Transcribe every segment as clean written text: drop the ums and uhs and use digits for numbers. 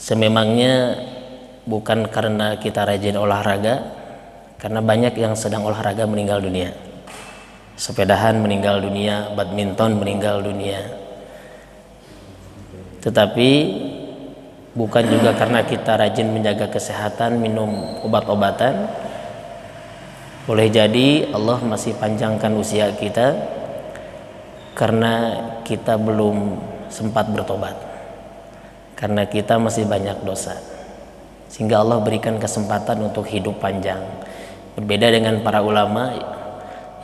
Sememangnya bukan karena kita rajin olahraga, karena banyak yang sedang olahraga meninggal dunia. Sepedahan meninggal dunia, badminton meninggal dunia. Tetapi bukan juga karena kita rajin menjaga kesehatan, minum obat-obatan. Boleh jadi Allah masih panjangkan usia kita karena kita belum sempat bertobat, karena kita masih banyak dosa, sehingga Allah berikan kesempatan untuk hidup panjang. Berbeda dengan para ulama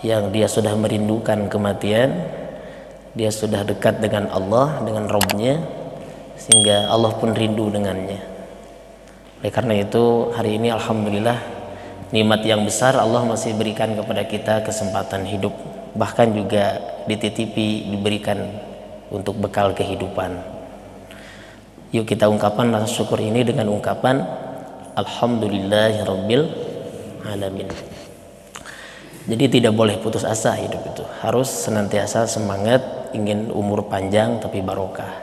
yang dia sudah merindukan kematian, dia sudah dekat dengan Allah, dengan Rabb-nya, sehingga Allah pun rindu dengannya. Oleh karena itu hari ini alhamdulillah nikmat yang besar Allah masih berikan kepada kita kesempatan hidup, bahkan juga dititipi, diberikan untuk bekal kehidupan. Yuk kita ungkapkan rasa syukur ini dengan ungkapan Alhamdulillahirabbil alamin. Jadi tidak boleh putus asa hidup itu. Harus senantiasa semangat, ingin umur panjang tapi barokah.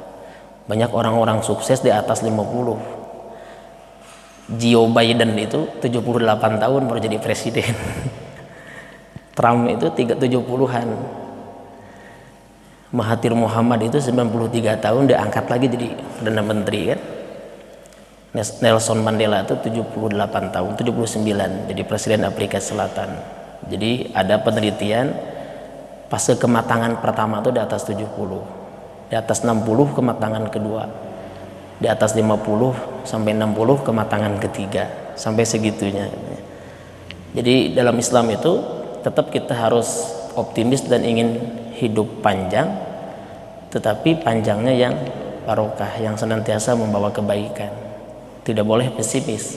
Banyak orang-orang sukses di atas 50. Joe Biden itu 78 tahun baru jadi presiden. Trump itu 70-an. Mahathir Muhammad itu 93 tahun diangkat lagi jadi Perdana Menteri kan. Nelson Mandela itu 78 tahun, 79 jadi Presiden Afrika Selatan. Jadi ada penelitian fase kematangan pertama itu di atas 70, di atas 60 kematangan kedua, di atas 50 sampai 60 kematangan ketiga, sampai segitunya. Jadi dalam Islam itu tetap kita harus optimis dan ingin hidup panjang, tetapi panjangnya yang barokah, yang senantiasa membawa kebaikan. Tidak boleh pesimis.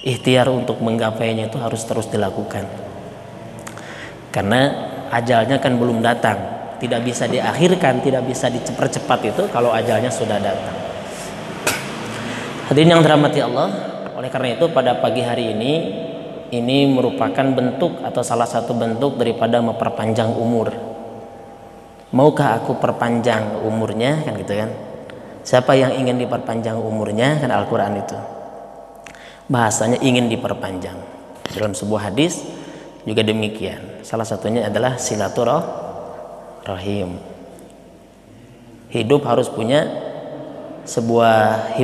Ikhtiar untuk menggapainya itu harus terus dilakukan, karena ajalnya kan belum datang, tidak bisa diakhirkan, tidak bisa dipercepat itu kalau ajalnya sudah datang. Hadirin yang dirahmati Allah, oleh karena itu pada pagi hari ini merupakan bentuk atau salah satu bentuk daripada memperpanjang umur. Maukah aku perpanjang umurnya, kan gitu kan? Siapa yang ingin diperpanjang umurnya, kan Al-Quran itu bahasanya ingin diperpanjang. Dalam sebuah hadis juga demikian. Salah satunya adalah silaturahim. Hidup harus punya sebuah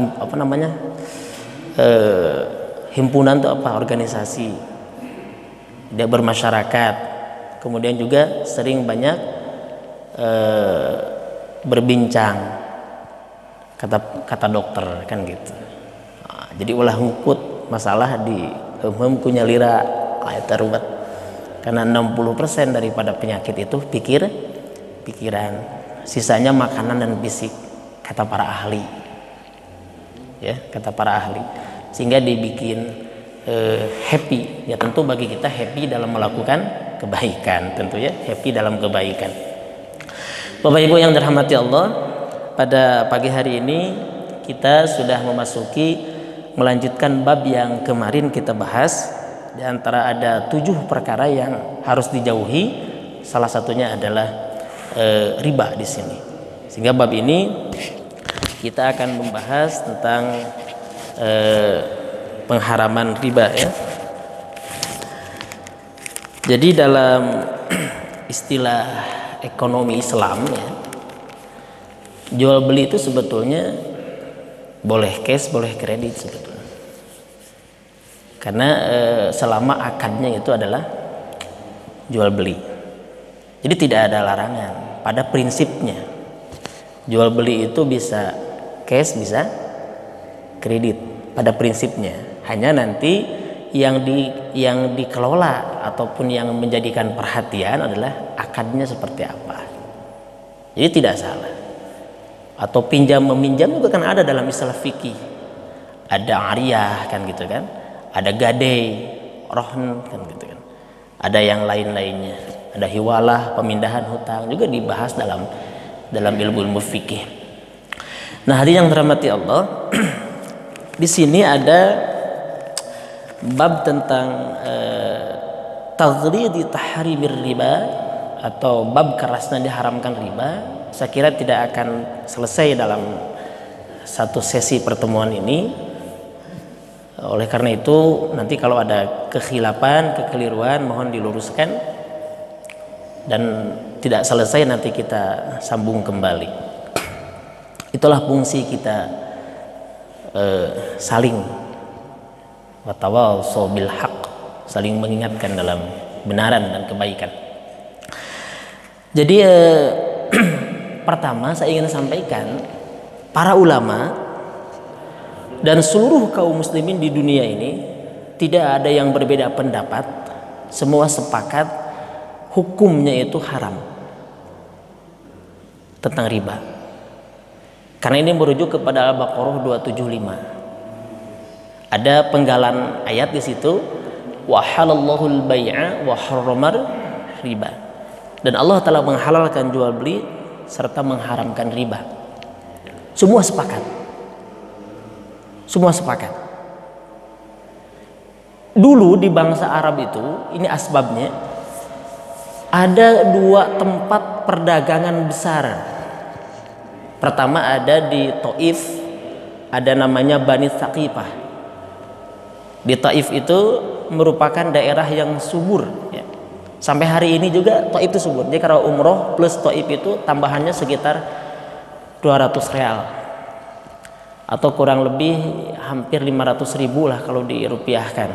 himpunan itu apa? Organisasi. Dia bermasyarakat. Kemudian juga sering banyak berbincang, kata dokter kan gitu. Nah, jadi ulah ngukut masalah di punya lira ruwet, karena 60% daripada penyakit itu pikiran, sisanya makanan dan fisik, kata para ahli ya, kata para ahli, sehingga dibikin happy ya. Tentu bagi kita happy dalam melakukan kebaikan, tentu ya, happy dalam kebaikan. Bapak Ibu yang dirahmati Allah, pada pagi hari ini kita sudah melanjutkan bab yang kemarin kita bahas. Di antara ada 7 perkara yang harus dijauhi, salah satunya adalah riba di sini. Sehingga bab ini kita akan membahas tentang pengharaman riba ya. Jadi dalam istilah ekonomi Islam ya, jual beli itu sebetulnya boleh cash, boleh kredit sebetulnya, karena selama akadnya itu adalah jual beli. Jadi tidak ada larangan pada prinsipnya. Jual beli itu bisa cash, bisa kredit pada prinsipnya. Hanya nanti yang dikelola ataupun yang menjadikan perhatian adalah akadnya seperti apa. Jadi tidak salah. Atau pinjam meminjam juga kan ada dalam istilah fikih. Ada ariyah kan gitu kan. Ada gadai, rohn kan gitu kan. Ada yang lain-lainnya. Ada hiwalah, pemindahan hutang juga dibahas dalam ilmu fikih. Nah, hadirin yang dirahmati Allah, di sini ada bab tentang taghlidi tahrimir riba, atau bab kerasnya diharamkan riba. Saya kira tidak akan selesai dalam satu sesi pertemuan ini. Oleh karena itu nanti kalau ada kekhilafan, kekeliruan mohon diluruskan, dan tidak selesai nanti kita sambung kembali. Itulah fungsi kita saling watawasau bil haq, saling mengingatkan dalam kebenaran dan kebaikan. Jadi pertama saya ingin sampaikan, para ulama dan seluruh kaum muslimin di dunia ini tidak ada yang berbeda pendapat, semua sepakat hukumnya itu haram tentang riba. Karena ini merujuk kepada Al-Baqarah 275. Ada penggalan ayat di situ, wa halallahu al-bai'a wa harramar riba. Dan Allah telah menghalalkan jual beli serta mengharamkan riba. Semua sepakat. Semua sepakat. Dulu di bangsa Arab itu, ini asbabnya, ada dua tempat perdagangan besar. Pertama ada di Taif, ada namanya Bani Thaqifah. Di Taif itu merupakan daerah yang subur, ya. Sampai hari ini juga Taif itu subur. Jadi kalau umroh plus Taif itu tambahannya sekitar 200 real, atau kurang lebih hampir 500 ribu lah kalau dirupiahkan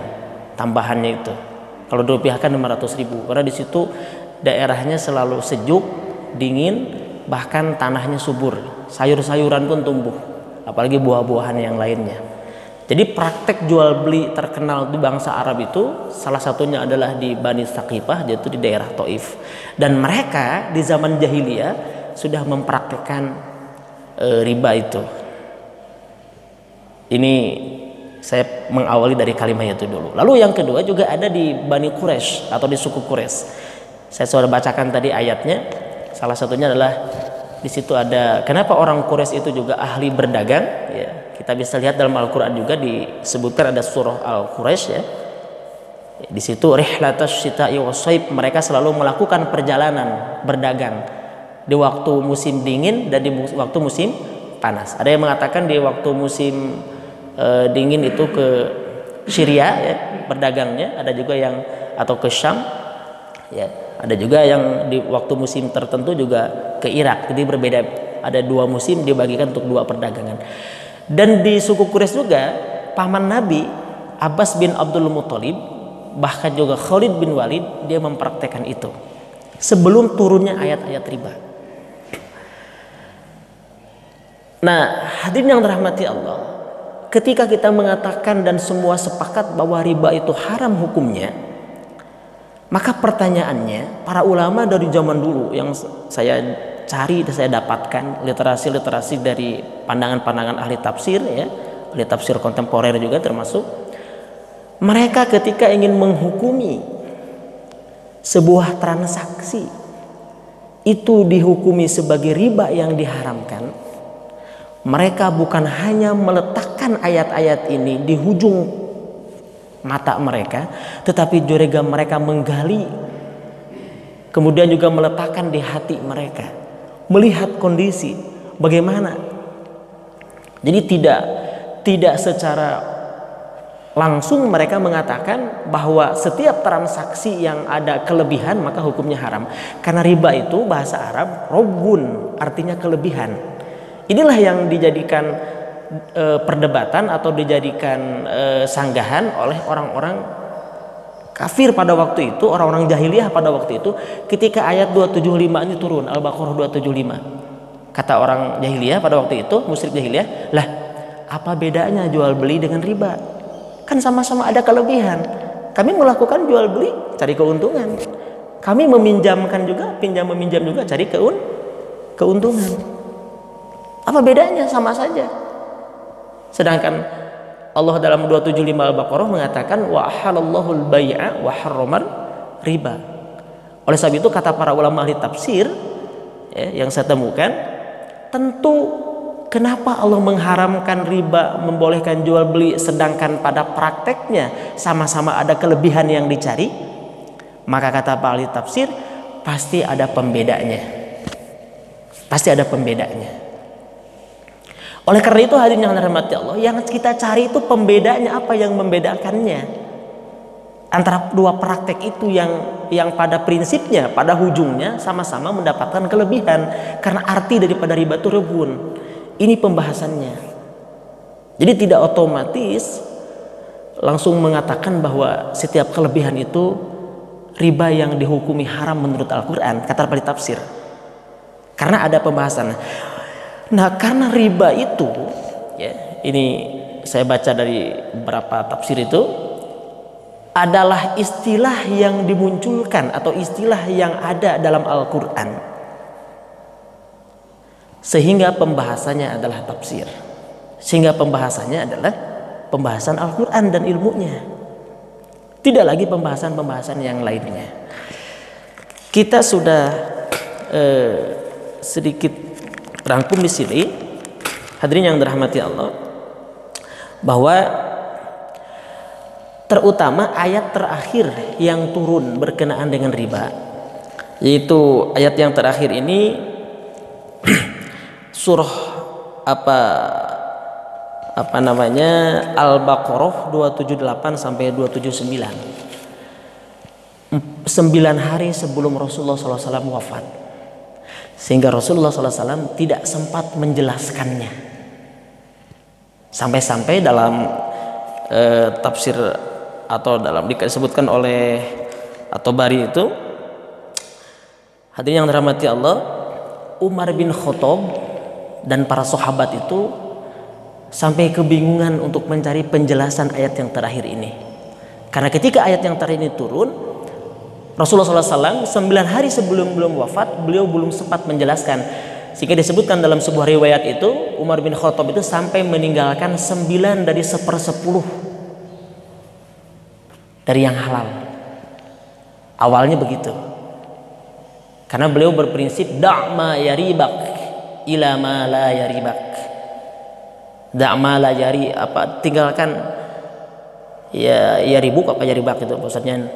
tambahannya itu. Kalau dirupiahkan 500 ribu, karena di situ daerahnya selalu sejuk, dingin, bahkan tanahnya subur, sayur-sayuran pun tumbuh, apalagi buah-buahan yang lainnya. Jadi praktek jual beli terkenal di bangsa Arab itu salah satunya adalah di Bani Thaqifah, yaitu di daerah Taif. Dan mereka di zaman jahiliyah sudah mempraktekkan riba itu. Ini saya mengawali dari kalimat itu dulu. Lalu yang kedua juga ada di Bani Quraisy atau di suku Quraisy. Saya sudah bacakan tadi ayatnya. Salah satunya adalah di situ ada kenapa orang Quraisy itu juga ahli berdagang, ya. Kita bisa lihat dalam Al-Qur'an juga disebutkan ada surah Al-Quraisy, ya. Di situ rihlatas syita'i washaib, mereka selalu melakukan perjalanan berdagang di waktu musim dingin dan di waktu musim panas. Ada yang mengatakan di waktu musim dingin itu ke Syria, ya, berdagangnya, ada juga yang atau ke Syam, ya. Ada juga yang di waktu musim tertentu juga ke Irak. Jadi berbeda, ada dua musim dibagikan untuk dua perdagangan. Dan di suku Quraisy juga paman Nabi Abbas bin Abdul Muthalib, bahkan juga Khalid bin Walid, dia mempraktekkan itu sebelum turunnya ayat-ayat riba. Nah, hadirin yang dirahmati Allah, ketika kita mengatakan dan semua sepakat bahwa riba itu haram hukumnya, maka pertanyaannya, para ulama dari zaman dulu yang saya cari dan saya dapatkan literasi-literasi dari pandangan-pandangan ahli tafsir, ya, ahli tafsir kontemporer juga termasuk, mereka ketika ingin menghukumi sebuah transaksi itu dihukumi sebagai riba yang diharamkan, mereka bukan hanya meletakkan ayat-ayat ini di hujung mata mereka, tetapi juga mereka menggali, kemudian juga meletakkan di hati mereka, melihat kondisi bagaimana. Jadi tidak secara langsung mereka mengatakan bahwa setiap transaksi yang ada kelebihan maka hukumnya haram. Karena riba itu bahasa Arab robun, artinya kelebihan. Inilah yang dijadikan perdebatan atau dijadikan sanggahan oleh orang-orang kafir pada waktu itu, orang-orang jahiliyah pada waktu itu, ketika ayat 275 ini turun, Al-Baqarah 275. Kata orang jahiliyah pada waktu itu, musyrik jahiliyah, lah apa bedanya jual beli dengan riba? Kan sama-sama ada kelebihan. Kami melakukan jual beli cari keuntungan, kami meminjamkan juga, pinjam meminjam juga cari keuntungan. Apa bedanya? Sama saja. Sedangkan Allah dalam 275 Al-Baqarah mengatakan wa halallahu al-bai'a wa harramar riba. Oleh sebab itu kata para ulama ahli tafsir, ya, yang saya temukan, tentu kenapa Allah mengharamkan riba, membolehkan jual beli, sedangkan pada prakteknya sama-sama ada kelebihan yang dicari? Maka kata para ahli tafsir, pasti ada pembedanya. Pasti ada pembedanya. Oleh karena itu hadirin yang dirahmati Allah, yang kita cari itu pembedanya, apa yang membedakannya antara dua praktek itu yang pada prinsipnya, pada ujungnya sama-sama mendapatkan kelebihan, karena arti daripada riba itu rebun. Ini pembahasannya. Jadi tidak otomatis langsung mengatakan bahwa setiap kelebihan itu riba yang dihukumi haram menurut Al-Quran, kata para tafsir, karena ada pembahasan. Nah, karena riba itu, ya, ini saya baca dari beberapa tafsir itu, adalah istilah yang dimunculkan atau istilah yang ada dalam Al-Quran, sehingga pembahasannya adalah tafsir, sehingga pembahasannya adalah pembahasan Al-Quran dan ilmunya, tidak lagi pembahasan-pembahasan yang lainnya. Kita sudah sedikit rangkum di sini, hadirin yang dirahmati Allah, bahwa terutama ayat terakhir yang turun berkenaan dengan riba, yaitu ayat yang terakhir ini surah apa namanya Al-Baqarah 278 sampai 279, 9 hari sebelum Rasulullah SAW wafat, sehingga Rasulullah SAW tidak sempat menjelaskannya, sampai-sampai dalam tafsir atau dalam disebutkan oleh At-Tabari itu, hadirin yang dirahmati Allah, Umar bin Khattab dan para sahabat itu sampai kebingungan untuk mencari penjelasan ayat yang terakhir ini, karena ketika ayat yang terakhir ini turun, Rasulullah SAW 9 hari sebelum wafat, beliau belum sempat menjelaskan, sehingga disebutkan dalam sebuah riwayat itu, Umar bin Khattab itu sampai meninggalkan 9 dari 1/10 dari yang halal. Awalnya begitu, karena beliau berprinsip da'ma yaribak ila ma la yaribak, da'ma la yari, tinggalkan ya yaribuk, yaribak itu maksudnya,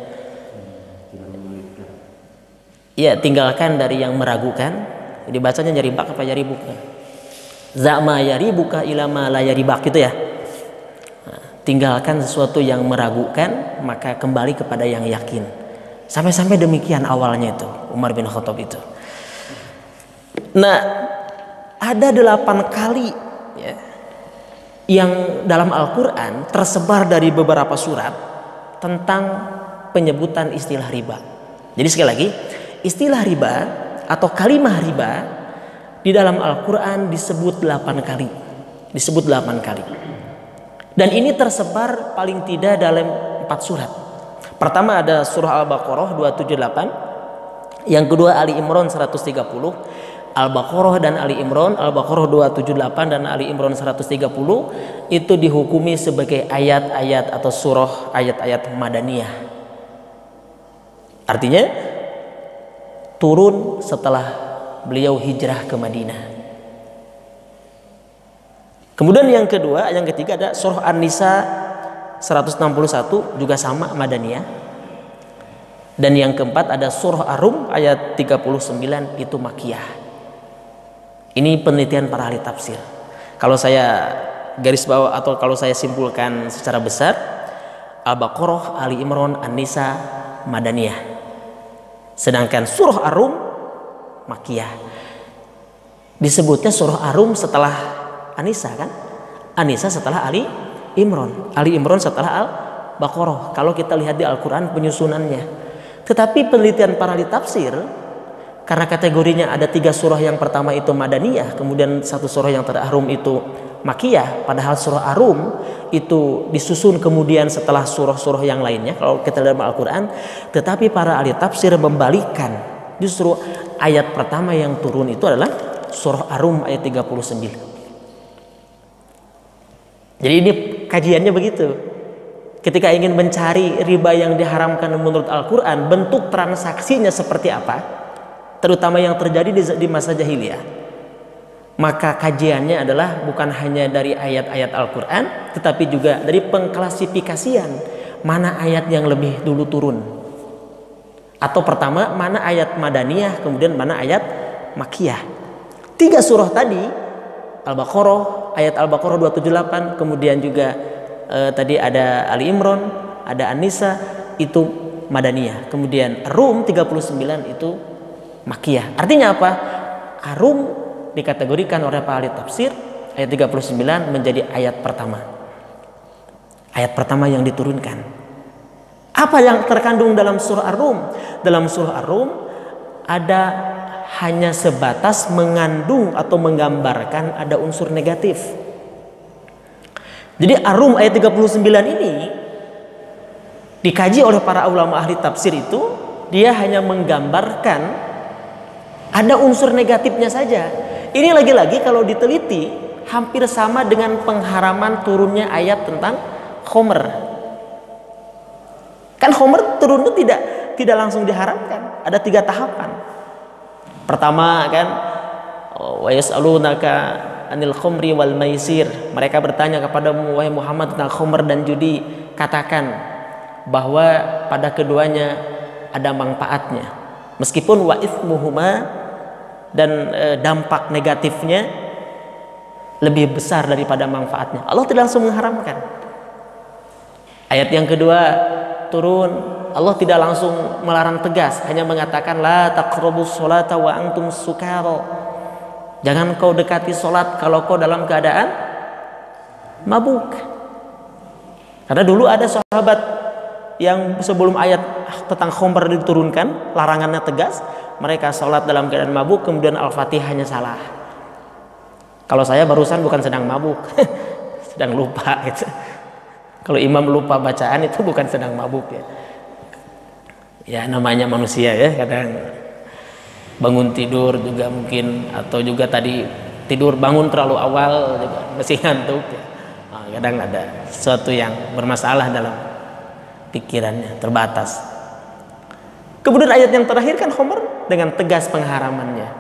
ya tinggalkan dari yang meragukan. Jadi bacanya yaribak yaribuk, za'ma yaribuka ila ma la yaribak gitu ya. Tinggalkan sesuatu yang meragukan, maka kembali kepada yang yakin. Sampai-sampai demikian awalnya itu Umar bin Khattab itu. Nah, ada 8 kali ya, yang dalam Al-Quran tersebar dari beberapa surat tentang penyebutan istilah riba. Jadi sekali lagi, istilah riba atau kalimah riba di dalam Al-Quran disebut 8 kali. Disebut 8 kali. Dan ini tersebar paling tidak dalam 4 surat. Pertama ada surah Al-Baqarah 278, yang kedua Ali Imran 130, Al-Baqarah dan Ali Imran, Al-Baqarah 278 dan Ali Imran 130 itu dihukumi sebagai ayat-ayat atau surah ayat-ayat Madaniyah. Artinya turun setelah beliau hijrah ke Madinah. Kemudian yang ketiga ada surah An-Nisa 161, juga sama Madaniyah. Dan yang keempat ada surah Ar-Rum ayat 39, itu Makkiyah. Ini penelitian para ahli tafsir. Kalau saya garis bawah atau kalau saya simpulkan secara besar, Al-Baqarah, Ali Imran, An-Nisa, Madaniyah. Sedangkan surah Ar-Rum Makkiyah. Disebutnya surah Ar-Rum setelah An-Nisa kan? An-Nisa setelah Ali Imran, Ali Imran setelah Al-Baqarah. Kalau kita lihat di Al-Quran penyusunannya. Tetapi penelitian para ahli tafsir, karena kategorinya ada 3 surah, yang pertama itu Madaniyah, kemudian 1 surah yang Ar-Rum itu Makkiyah, padahal surah Ar-Rum itu disusun kemudian setelah surah-surah yang lainnya kalau kita lihat dalam Al-Quran. Tetapi para ahli tafsir membalikkan, justru ayat pertama yang turun itu adalah surah Ar-Rum ayat 39. Jadi ini kajiannya begitu. Ketika ingin mencari riba yang diharamkan menurut Al-Quran, bentuk transaksinya seperti apa, terutama yang terjadi di masa jahiliyah, maka kajiannya adalah bukan hanya dari ayat-ayat Al-Quran, tetapi juga dari pengklasifikasian mana ayat yang lebih dulu turun, atau pertama mana ayat Madaniyah, kemudian mana ayat Makkiyah. 3 surah tadi Al-Baqarah, ayat Al-Baqarah 278, kemudian juga tadi ada Ali Imran, ada An-Nisa itu Madaniyah. Kemudian Rum 39 itu Makkiyah. Artinya apa? Rum dikategorikan oleh para ahli tafsir ayat 39 menjadi ayat pertama. Ayat pertama yang diturunkan. Apa yang terkandung dalam surah Ar-Rum? Dalam surah Ar-Rum ada hanya sebatas mengandung atau menggambarkan ada unsur negatif. Jadi Ar-Rum ayat 39 ini dikaji oleh para ulama ahli tafsir itu, dia hanya menggambarkan ada unsur negatifnya saja. Ini lagi-lagi kalau diteliti hampir sama dengan pengharaman turunnya ayat tentang khomer. Kan khomer turun itu tidak langsung diharamkan, ada 3 tahapan. Pertama kan, wa yas'alunaka anil khomri wal maisir. Mereka bertanya kepadamu wahai Muhammad tentang khomer dan judi. Katakan bahwa pada keduanya ada manfaatnya. Meskipun wa itsmuhuma, dan dampak negatifnya lebih besar daripada manfaatnya. Allah tidak langsung mengharamkan. Ayat yang kedua turun, Allah tidak langsung melarang tegas, hanya mengatakan la taqrabus sholata wa antum sukara. Jangan kau dekati solat kalau kau dalam keadaan mabuk. Karena dulu ada sahabat yang sebelum ayat tentang khamr diturunkan, larangannya tegas, mereka sholat dalam keadaan mabuk, kemudian Al-Fatihahnya salah. Kalau saya barusan bukan sedang mabuk, sedang lupa gitu. Kalau imam lupa bacaan itu bukan sedang mabuk ya. Ya namanya manusia ya, kadang bangun tidur juga mungkin, atau juga tadi tidur bangun terlalu awal juga masih ngantuk ya. Nah, kadang ada sesuatu yang bermasalah dalam pikirannya, terbatas. Kemudian ayat yang terakhir kan khomer dengan tegas pengharamannya,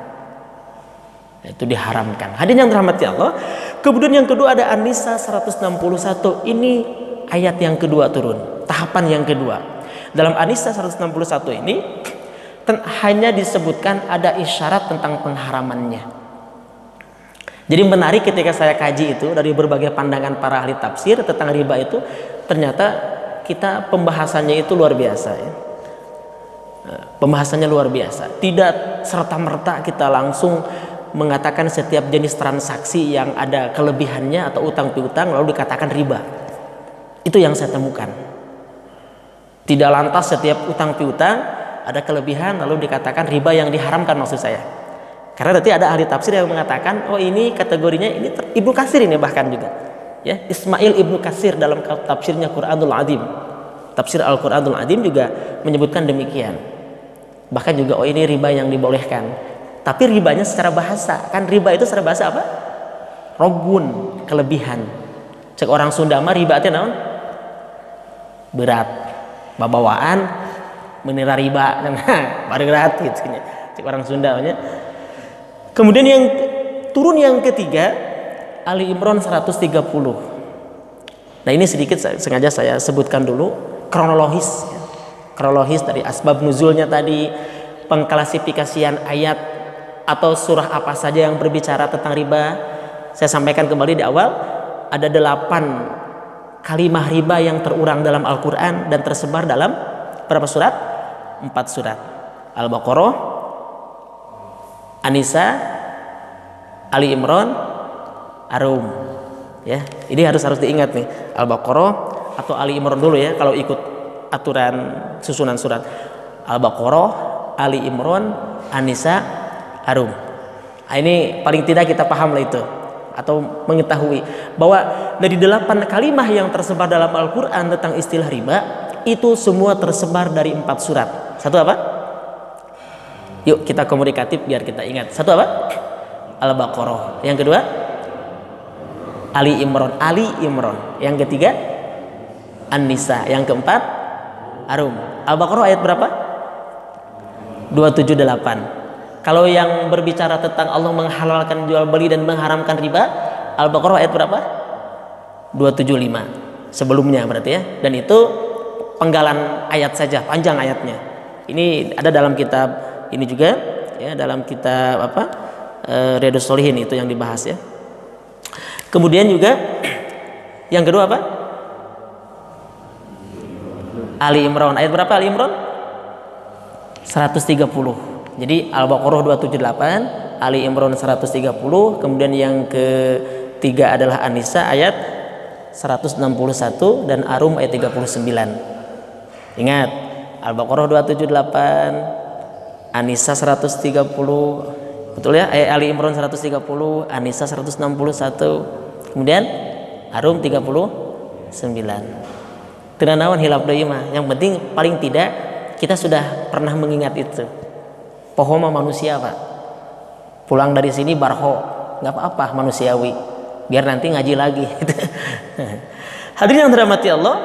itu diharamkan. Hadirin yang dirahmati Allah. Kemudian yang kedua ada An-Nisa 161. Ini ayat yang kedua turun, tahapan yang kedua. Dalam An-Nisa 161 ini hanya disebutkan ada isyarat tentang pengharamannya. Jadi menarik ketika saya kaji itu dari berbagai pandangan para ahli tafsir tentang riba itu, ternyata kita pembahasannya itu luar biasa ya. Pembahasannya luar biasa. Tidak serta-merta kita langsung mengatakan setiap jenis transaksi yang ada kelebihannya atau utang piutang lalu dikatakan riba. Itu yang saya temukan. Tidak lantas setiap utang piutang ada kelebihan lalu dikatakan riba yang diharamkan, maksud saya. Karena nanti ada ahli tafsir yang mengatakan, oh ini kategorinya ini Ibnu Katsir ini bahkan juga. Ya, Ismail Ibnu Katsir dalam tafsirnya Quranul Azim. Tafsir Al-Quranul Azim juga menyebutkan demikian. Bahkan juga oh ini riba yang dibolehkan. Tapi ribanya secara bahasa, kan riba itu secara bahasa apa? Robun, kelebihan. Cek orang Sunda mah riba itu naon? Berat, babawaan, menira riba, berat gitu. Cek orang Sunda nya. Kemudian yang turun yang ketiga Ali Imran 130. Nah ini sedikit sengaja saya sebutkan dulu kronologis, ya. Kronologis dari asbab nuzulnya tadi, pengklasifikasian ayat atau surah apa saja yang berbicara tentang riba. Saya sampaikan kembali di awal, ada 8 kalimah riba yang terurang dalam Al-Quran dan tersebar dalam berapa surat? 4 surat. Al-Baqarah, An-Nisa, Ali Imran, Ar-Rum. Ya, ini harus diingat nih. Al-Baqarah atau Ali Imran dulu ya kalau ikut aturan susunan surat. Al-Baqarah, Ali Imran, An-Nisa, Ar-Rum. Nah, ini paling tidak kita paham lah itu atau mengetahui bahwa dari 8 kalimah yang tersebar dalam Al-Quran tentang istilah riba itu semua tersebar dari 4 surat. Satu apa? Yuk kita komunikatif biar kita ingat. Satu apa? Al-Baqarah. Yang kedua Ali Imran. Ali Imran. Yang ketiga An-Nisa. Yang keempat Ar-Rum. Al-Baqarah ayat berapa? 278. Kalau yang berbicara tentang Allah menghalalkan jual beli dan mengharamkan riba, Al-Baqarah ayat berapa? 275. Sebelumnya berarti ya. Dan itu penggalan ayat saja, panjang ayatnya. Ini ada dalam kitab ini juga ya, dalam kitab apa? Riyadhus Shalihin itu yang dibahas ya. Kemudian juga yang kedua apa? Ali Imran. Ayat berapa Ali Imran? 130. Jadi Al-Baqarah 278, Ali Imran 130, kemudian yang ketiga adalah An-Nisa ayat 161 dan Ar-Rum ayat 39. Ingat, Al-Baqarah 278, An-Nisa 130, betul ya? Ali Imran 130, An-Nisa 161, kemudian Ar-Rum 39. Tenanawan hilaf deui mah. Yang penting paling tidak kita sudah pernah mengingat itu. Poho mah manusia, Pak. Pulang dari sini barho, nggak apa-apa, manusiawi. Biar nanti ngaji lagi. Hadirin yang dirahmati Allah.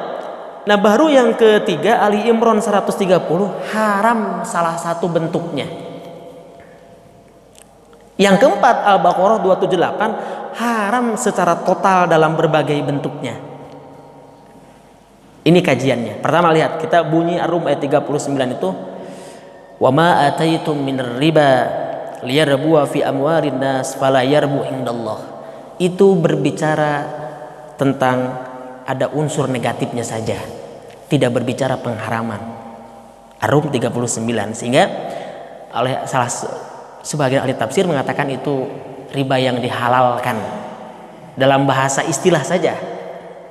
Nah, baru yang ketiga Ali Imran 130, haram salah satu bentuknya. Yang keempat Al-Baqarah 278, haram secara total dalam berbagai bentuknya. Ini kajiannya. Pertama lihat, kita bunyi Ar-Rum ayat 39 itu, wa ma ataitum minar riba liyarbu fi amwalin nas fala yarbu indallah. Itu berbicara tentang ada unsur negatifnya saja, tidak berbicara pengharaman. Ar-Rum 39. Sehingga oleh salah sebagian ahli tafsir mengatakan itu riba yang dihalalkan dalam bahasa istilah saja,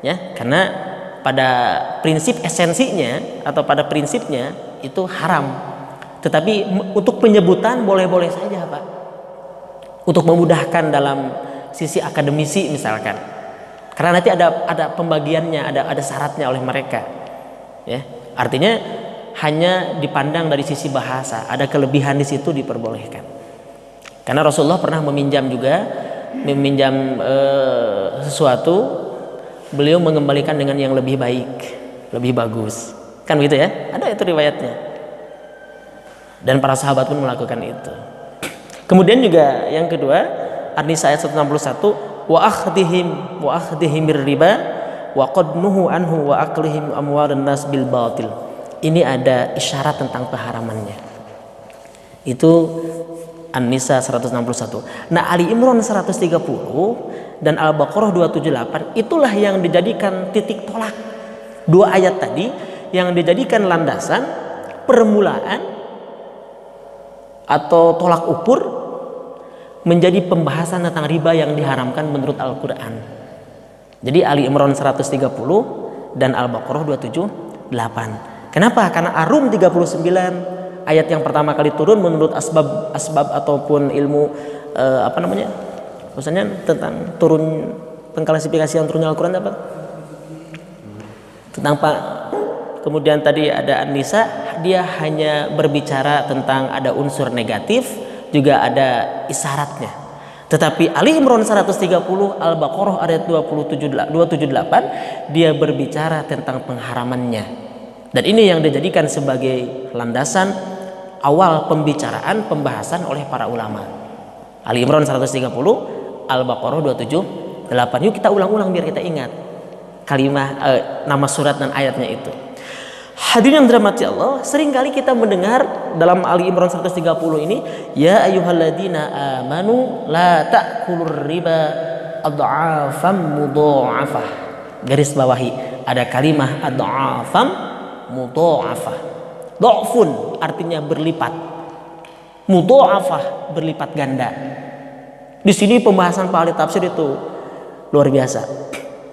ya, karena pada prinsip esensinya atau pada prinsipnya itu haram. Tetapi untuk penyebutan boleh-boleh saja, Pak. Untuk memudahkan dalam sisi akademisi misalkan. Karena nanti ada pembagiannya, ada syaratnya oleh mereka. Ya, artinya hanya dipandang dari sisi bahasa, ada kelebihan di situ diperbolehkan. Karena Rasulullah pernah meminjam sesuatu, beliau mengembalikan dengan yang lebih baik, lebih bagus. Kan begitu ya? Ada itu riwayatnya. Dan para sahabat pun melakukan itu. Kemudian juga yang kedua, An-Nisa ayat 161, wa akhdihim riba wa qad nuhu anhu wa aklihim amwalan nas bil batil. Ini ada isyarat tentang keharamannya. Itu An-Nisa 161. Nah, Ali Imran 130 dan Al-Baqarah 278 itulah yang dijadikan titik tolak. Dua ayat tadi yang dijadikan landasan permulaan atau tolak ukur menjadi pembahasan tentang riba yang diharamkan menurut Al-Quran. Jadi Ali Imran 130 dan Al-Baqarah 278. Kenapa? Karena Ar-Rum 39 ayat yang pertama kali turun menurut asbab ataupun ilmu maksudnya tentang turun pengklasifikasi yang turunnya Al-Quran apa? Tentang Pak. Kemudian tadi ada An-Nisa, dia hanya berbicara tentang ada unsur negatif, juga ada isyaratnya. Tetapi Ali Imran 130, Al-Baqarah ayat 278, dia berbicara tentang pengharamannya. Dan ini yang dijadikan sebagai landasan awal pembahasan oleh para ulama. Ali Imran 130, Al-Baqarah 278. Yuk kita ulang-ulang biar kita ingat kalimah nama surat dan ayatnya itu. Hadirin yang dirahmati Allah, seringkali kita mendengar dalam Ali Imran 130 ini, ya ayyuhalladzina amanu la ta'kulur riba adha'afam mudha'afah. Garis bawahi ada kalimah adha'afam mudha'afah. Dha'fun artinya berlipat. Mudha'afah berlipat ganda. Di sini pembahasan para ahli tafsir itu luar biasa.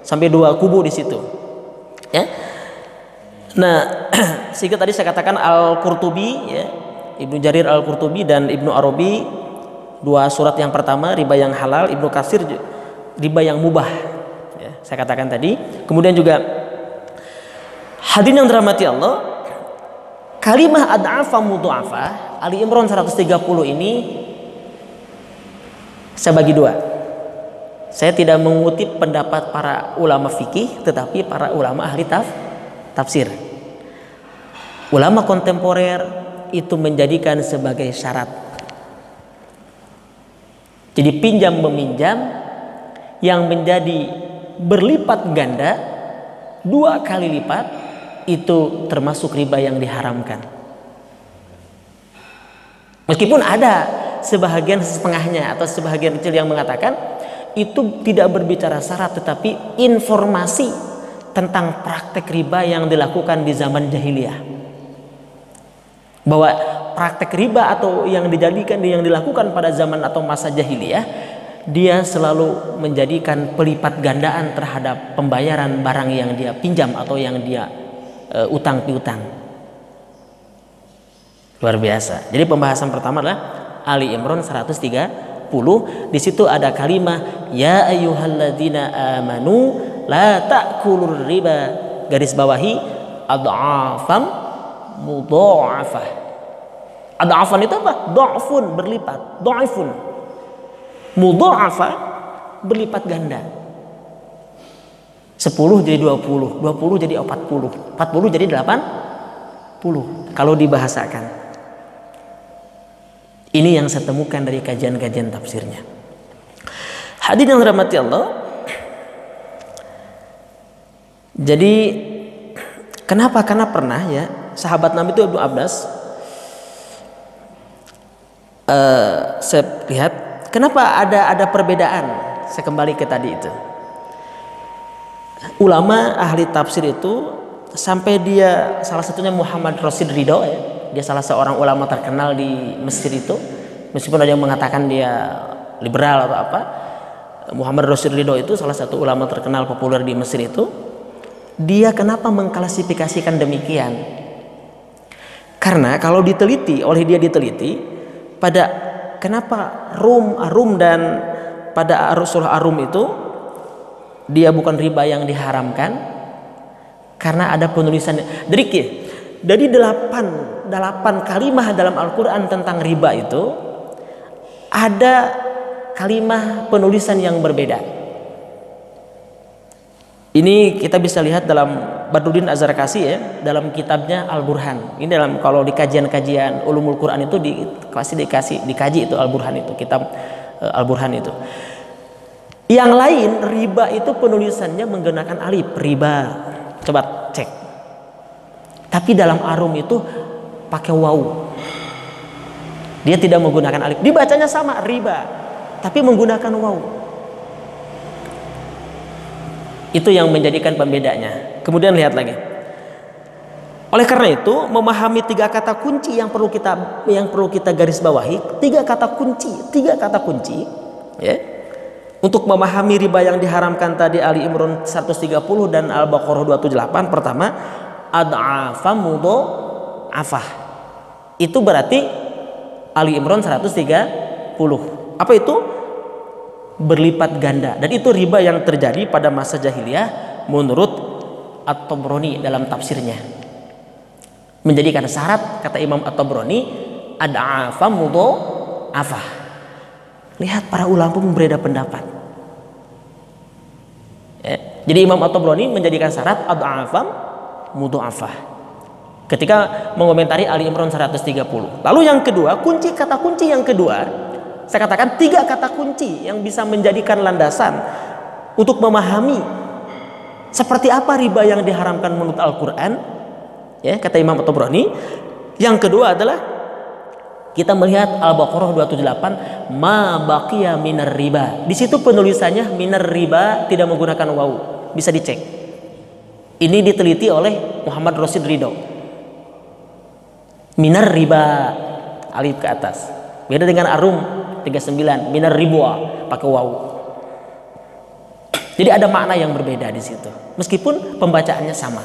Sampai dua kubu di situ. Ya. Nah, sehingga tadi saya katakan Al-Qurtubi, ya, Ibnu Jarir Al-Qurtubi dan Ibnu Arabi, dua surat yang pertama riba yang halal, Ibnu Katsir riba yang mubah. Ya, saya katakan tadi. Kemudian juga hadirin yang dirahmati Allah, kalimah ad'afa mudha'afa Ali Imran 130 ini saya bagi dua. Saya tidak mengutip pendapat para ulama fikih, tetapi para ulama ahli tafsir. Ulama kontemporer itu menjadikan sebagai syarat. Jadi pinjam meminjam yang menjadi berlipat ganda 2 kali lipat itu termasuk riba yang diharamkan. Meskipun ada sebahagian setengahnya atau sebahagian kecil yang mengatakan itu tidak berbicara syarat, tetapi informasi tentang praktek riba yang dilakukan di zaman jahiliyah. Bahwa praktek riba atau yang dilakukan pada zaman atau masa jahiliyah, dia selalu menjadikan pelipat gandaan terhadap pembayaran barang yang dia pinjam atau yang dia utang piutang. Luar biasa. Jadi pembahasan pertama adalah Ali Imran 130. Di situ ada kalimat ya ayyuhalladzina amanu la ta'kulur riba, garis bawahi ad'afam mudha'afah. Ad'afan itu apa? Dha'fun, berlipat, dha'ifun. Mudha'afah, berlipat ganda. 10 jadi 20, 20 jadi 40, 40 jadi 80 kalau dibahasakan. Ini yang saya temukan dari kajian-kajian tafsirnya. Hadirin yang dirahmati Allah. Jadi kenapa? Karena pernah ya sahabat Nabi itu Ibnu Abbas. Saya lihat kenapa ada perbedaan. Saya kembali ke tadi itu. Ulama ahli tafsir itu sampai dia salah satunya Muhammad Rasid Ridho ya. Dia salah seorang ulama terkenal di Mesir itu, meskipun ada yang mengatakan dia liberal atau apa. Muhammad Rasid Ridho itu salah satu ulama terkenal populer di Mesir itu. Dia kenapa mengklasifikasikan demikian? Karena kalau diteliti, pada kenapa Arum dan pada surah Arum itu dia bukan riba yang diharamkan? Karena ada penulisannya. Dari 8 kalimah dalam Al-Quran tentang riba itu ada kalimah penulisan yang berbeda. Ini kita bisa lihat dalam Badruddin Az-Zarkasi ya, dalam kitabnya Al-Burhan. Ini kalau di kajian-kajian ulumul Quran itu dikaji itu Al-Burhan itu, kitab Al-Burhan itu. Yang lain riba itu penulisannya menggunakan alif, riba. Coba cek. Tapi dalam Arum itu pakai waw. Dia tidak menggunakan alif. Dibacanya sama riba, tapi menggunakan waw. Itu yang menjadikan pembedanya. Kemudian lihat lagi. Oleh karena itu, memahami 3 kata kunci yang perlu kita garis bawahi, 3 kata kunci, ya. Untuk memahami riba yang diharamkan tadi Ali Imran 130 dan Al-Baqarah 278, pertama ad'afa mudha'afah. Itu berarti Ali Imran 130. Apa itu? Berlipat ganda. Dan itu riba yang terjadi pada masa jahiliyah menurut At-Tabrani dalam tafsirnya. Menjadikan syarat, kata Imam At-Tabrani, ad'afa mudha'afah. Lihat para ulama berbeda pendapat. Ya. Jadi Imam At-Tabrani menjadikan syarat ad'afa mudha'afah ketika mengomentari Ali Imran 130. Lalu yang kedua, kata kunci yang kedua, saya katakan 3 kata kunci yang bisa menjadikan landasan untuk memahami seperti apa riba yang diharamkan menurut Al-Quran, ya, kata Imam At-Tabrani. Yang kedua adalah kita melihat Al-Baqarah 278, ma baqiya minar riba. Di situ penulisannya minar riba, tidak menggunakan waw. Bisa dicek. Ini diteliti oleh Muhammad Rasid Ridho. Minar riba, alif ke atas. Beda dengan Arum 39, minar riba pakai waw. Jadi ada makna yang berbeda di situ. Meskipun pembacaannya sama.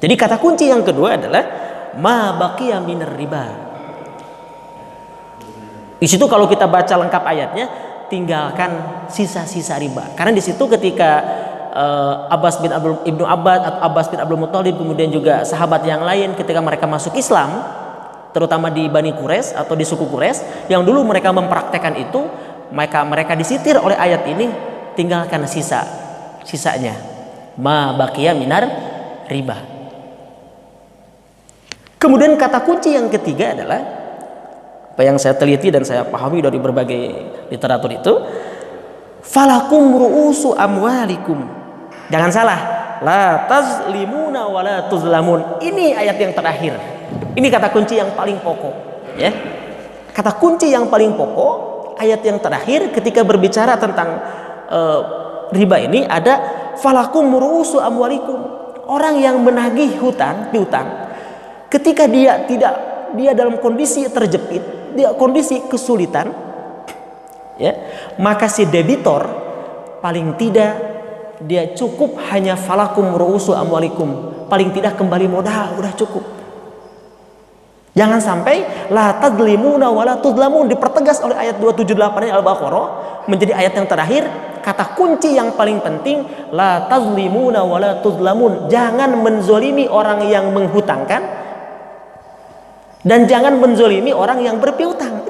Jadi kata kunci yang kedua adalah ma baqiya minar riba. Di situ kalau kita baca lengkap ayatnya, tinggalkan sisa-sisa riba. Karena di situ ketika Abbas bin Abdul Muthalib, kemudian juga sahabat yang lain ketika mereka masuk Islam, terutama di Bani Quraisy atau di suku Quraisy yang dulu mereka mempraktekkan itu, mereka disitir oleh ayat ini, tinggalkan sisanya, ma baqiya minar riba. Kemudian kata kunci yang ketiga adalah apa yang saya teliti dan saya pahami dari berbagai literatur itu, falakum ru'usu amwalikum. Jangan salah, la tazlimuna wa la tuzlamun. Ini ayat yang terakhir. Ini kata kunci yang paling pokok, ya. Kata kunci yang paling pokok ayat yang terakhir ketika berbicara tentang riba ini ada falakum ru'usu amwalikum. Orang yang menagih piutang, ketika dia dalam kondisi terjepit, dia kondisi kesulitan, ya, maka si debitor paling tidak dia cukup hanya falakum ru'usu amwalikum, paling tidak kembali modal, udah cukup. Jangan sampai la tadlimuna wa la tudlamun, dipertegas oleh ayat 278 Al-Baqarah menjadi ayat yang terakhir. Kata kunci yang paling penting, la tazlimuna wa la tuzlamun. Jangan menzolimi orang yang menghutangkan dan jangan menzolimi orang yang berpiutang.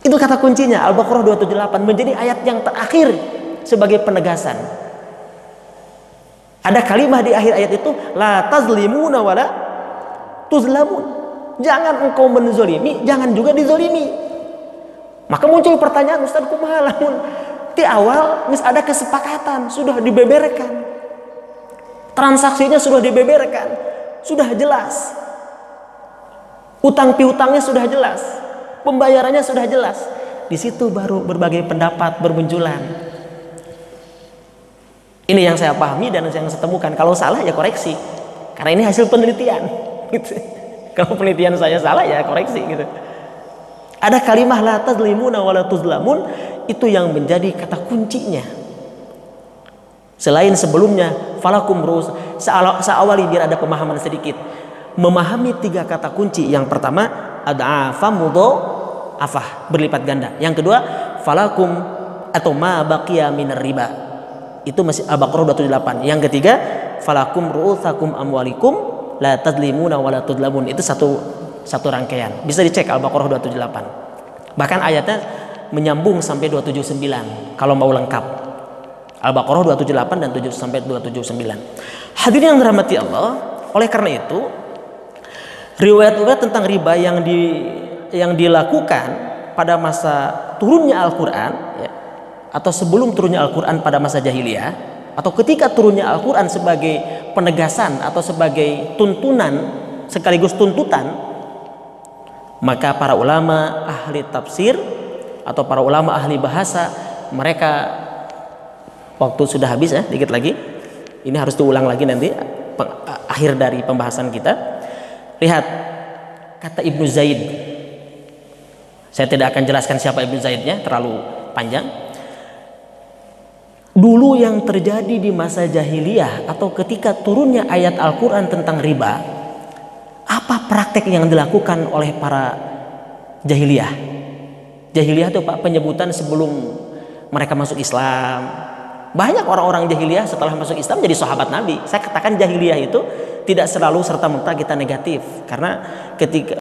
Itu kata kuncinya. Al-Baqarah 278 menjadi ayat yang terakhir sebagai penegasan. Ada kalimat di akhir ayat itu, la tazlimuna wa la tuzlamun. Jangan engkau menzolimi, jangan juga dizolimi. Maka muncul pertanyaan, Ustaz, kumaha lamun di awal ada kesepakatan, sudah dibeberkan, transaksinya sudah dibeberkan, sudah jelas, utang piutangnya sudah jelas, pembayarannya sudah jelas. Di situ baru berbagai pendapat bermunculan. Ini yang saya pahami dan yang saya temukan. Kalau salah ya koreksi, karena ini hasil penelitian. Gitu. Kalau penelitian saya salah ya koreksi gitu. Ada kalimah la tazlimuna wa la tuzlamun, itu yang menjadi kata kuncinya. Selain sebelumnya falakum ru'us, seawali biar ada pemahaman sedikit. Memahami 3 kata kunci. Yang pertama ad'afa mudha'afah, berlipat ganda. Yang kedua falakum atau ma baqiya minar riba. Itu masih Al-Baqarah 278. Yang ketiga falakum ru'usakum amwalikum la tazlimuna wa la tuzlamun. Itu satu rangkaian. Bisa dicek Al-Baqarah 278. Bahkan ayatnya menyambung sampai 279 kalau mau lengkap. Al-Baqarah 278 dan 7 sampai 279. Hadirin yang dirahmati Allah, oleh karena itu riwayat-riwayat tentang riba yang dilakukan pada masa turunnya Al-Qur'an, ya, atau sebelum turunnya Al-Qur'an pada masa jahiliyah, atau ketika turunnya Al-Qur'an sebagai penegasan atau sebagai tuntunan sekaligus tuntutan, maka para ulama ahli tafsir atau para ulama ahli bahasa, mereka, waktu sudah habis ya, dikit lagi, ini harus diulang lagi nanti akhir dari pembahasan kita. Lihat kata Ibnu Zaid, saya tidak akan jelaskan siapa Ibnu Zaidnya, terlalu panjang. Dulu yang terjadi di masa jahiliyah atau ketika turunnya ayat Al-Quran tentang riba, apa praktek yang dilakukan oleh para jahiliyah? Jahiliyah itu Pak, penyebutan sebelum mereka masuk Islam. Banyak orang-orang jahiliyah setelah masuk Islam jadi sahabat Nabi. Saya katakan jahiliyah itu tidak selalu serta-merta kita negatif, karena ketika